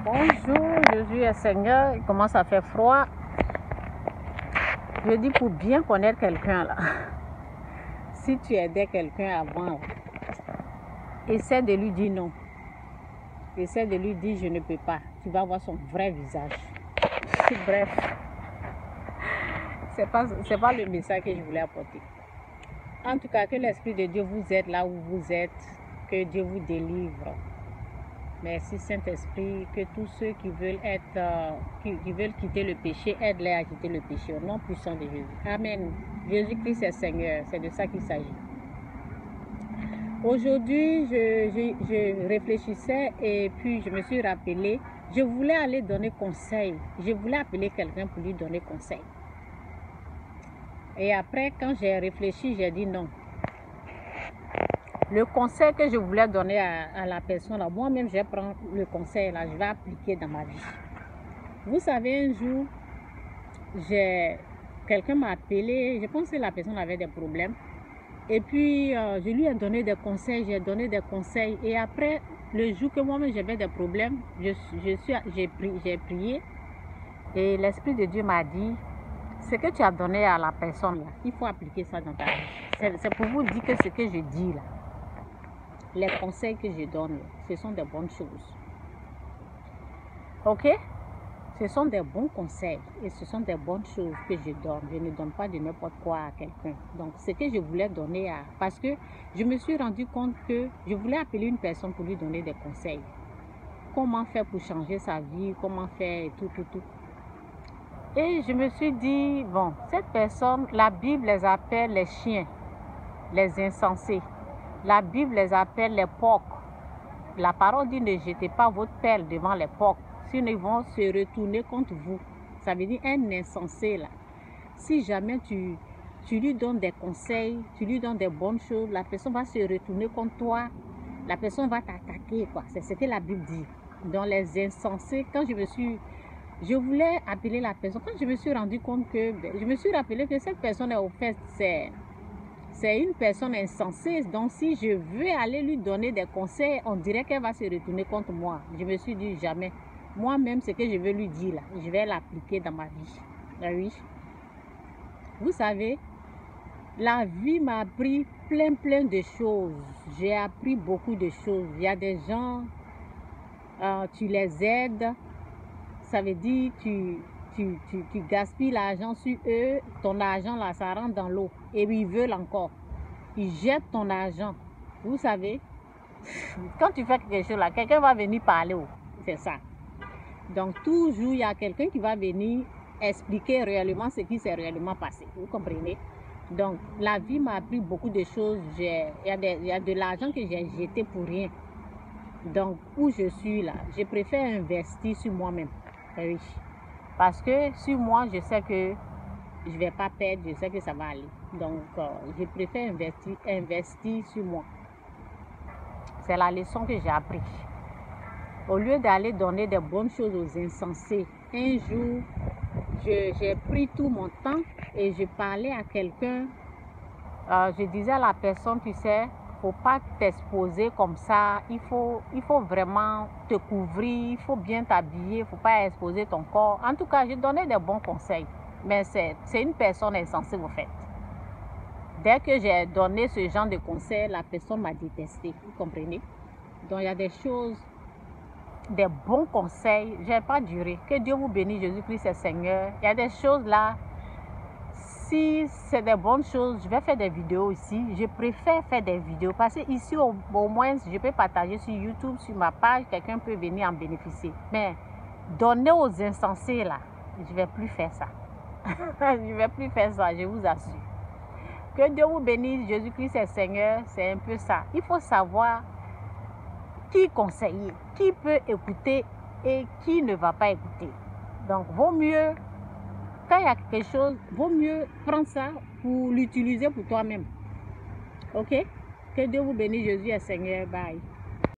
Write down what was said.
Bonjour, Jésus est Seigneur. Il commence à faire froid. Je dis pour bien connaître quelqu'un là. Si tu aidais quelqu'un avant, essaie de lui dire non. Essaie de lui dire je ne peux pas. Tu vas voir son vrai visage. Bref, c'est pas le message que je voulais apporter. En tout cas, que l'Esprit de Dieu vous aide là où vous êtes. Que Dieu vous délivre. Merci Saint-Esprit, que tous ceux qui veulent qui veulent quitter le péché, aide-les à quitter le péché au nom puissant de Jésus. Amen. Jésus-Christ est Seigneur, c'est de ça qu'il s'agit. Aujourd'hui, je réfléchissais et puis je me suis rappelé, je voulais aller donner conseil. Je voulais appeler quelqu'un pour lui donner conseil. Et après, quand j'ai réfléchi, j'ai dit non. Le conseil que je voulais donner à la personne, moi-même, je vais prendre le conseil, là, je vais appliquer dans ma vie. Vous savez, un jour, quelqu'un m'a appelé, je pense que la personne avait des problèmes. Et puis, je lui ai donné des conseils, j'ai donné des conseils. Et après, le jour que moi-même j'avais des problèmes, j'ai prié. Et l'Esprit de Dieu m'a dit, ce que tu as donné à la personne, là, il faut appliquer ça dans ta vie. C'est pour vous dire que ce que je dis là, les conseils que je donne, ce sont des bonnes choses. Ok? Ce sont des bons conseils et ce sont des bonnes choses que je donne. Je ne donne pas de n'importe quoi à quelqu'un. Donc, ce que je voulais donner parce que je me suis rendu compte que je voulais appeler une personne pour lui donner des conseils. Comment faire pour changer sa vie, comment faire et tout. Et je me suis dit, bon, cette personne, la Bible les appelle les chiens, les insensés. La Bible les appelle les porcs. La parole dit ne jetez pas votre pelle devant les porcs, sinon ils vont se retourner contre vous. Ça veut dire un insensé là. Si jamais tu lui donnes des conseils, tu lui donnes des bonnes choses, la personne va se retourner contre toi. La personne va t'attaquer, quoi. C'est ce que la Bible dit. Dans les insensés, je voulais appeler la personne. Quand je me suis rendu compte je me suis rappelé que cette personne, au fait, c'est une personne insensée, donc si je veux aller lui donner des conseils, on dirait qu'elle va se retourner contre moi. Je me suis dit jamais. Moi-même, ce que je veux lui dire là, je vais l'appliquer dans ma vie. Ah oui. Vous savez, la vie m'a appris plein de choses. J'ai appris beaucoup de choses. Il y a des gens, tu les aides, ça veut dire tu gaspilles l'argent sur eux, ton argent là, ça rentre dans l'eau. Et ils veulent encore. Ils jettent ton argent. Vous savez, quand tu fais quelque chose là, quelqu'un va venir parler. C'est ça. Donc toujours, il y a quelqu'un qui va venir expliquer réellement ce qui s'est réellement passé. Vous comprenez? Donc la vie m'a appris beaucoup de choses. Il y a de l'argent que j'ai jeté pour rien. Donc où je suis là, je préfère investir sur moi-même. Oui. Parce que sur moi, je sais que je ne vais pas perdre, je sais que ça va aller. Donc, je préfère investir sur moi. C'est la leçon que j'ai apprise. Au lieu d'aller donner des bonnes choses aux insensés, un jour, j'ai pris tout mon temps et je parlais à quelqu'un. Je disais à la personne, tu sais, il ne faut pas t'exposer comme ça. Il faut vraiment te couvrir, il faut bien t'habiller, il ne faut pas exposer ton corps. En tout cas, je donnais des bons conseils. Mais c'est une personne insensée, vous faites. Dès que j'ai donné ce genre de conseils, la personne m'a détesté. Vous comprenez? Donc, il y a des choses, des bons conseils. Je n'ai pas duré. Que Dieu vous bénisse, Jésus-Christ est Seigneur. Il y a des choses là. Si c'est des bonnes choses, je vais faire des vidéos ici. Je préfère faire des vidéos parce que ici, au moins, je peux partager sur YouTube, sur ma page. Quelqu'un peut venir en bénéficier. Mais donner aux insensés là, je ne vais plus faire ça. Je ne vais plus faire ça, je vous assure. Que Dieu vous bénisse, Jésus-Christ est Seigneur, c'est un peu ça. Il faut savoir qui conseiller, qui peut écouter et qui ne va pas écouter. Donc, vaut mieux, quand il y a quelque chose, vaut mieux prendre ça pour l'utiliser pour toi-même. Ok? Que Dieu vous bénisse, Jésus est Seigneur. Bye.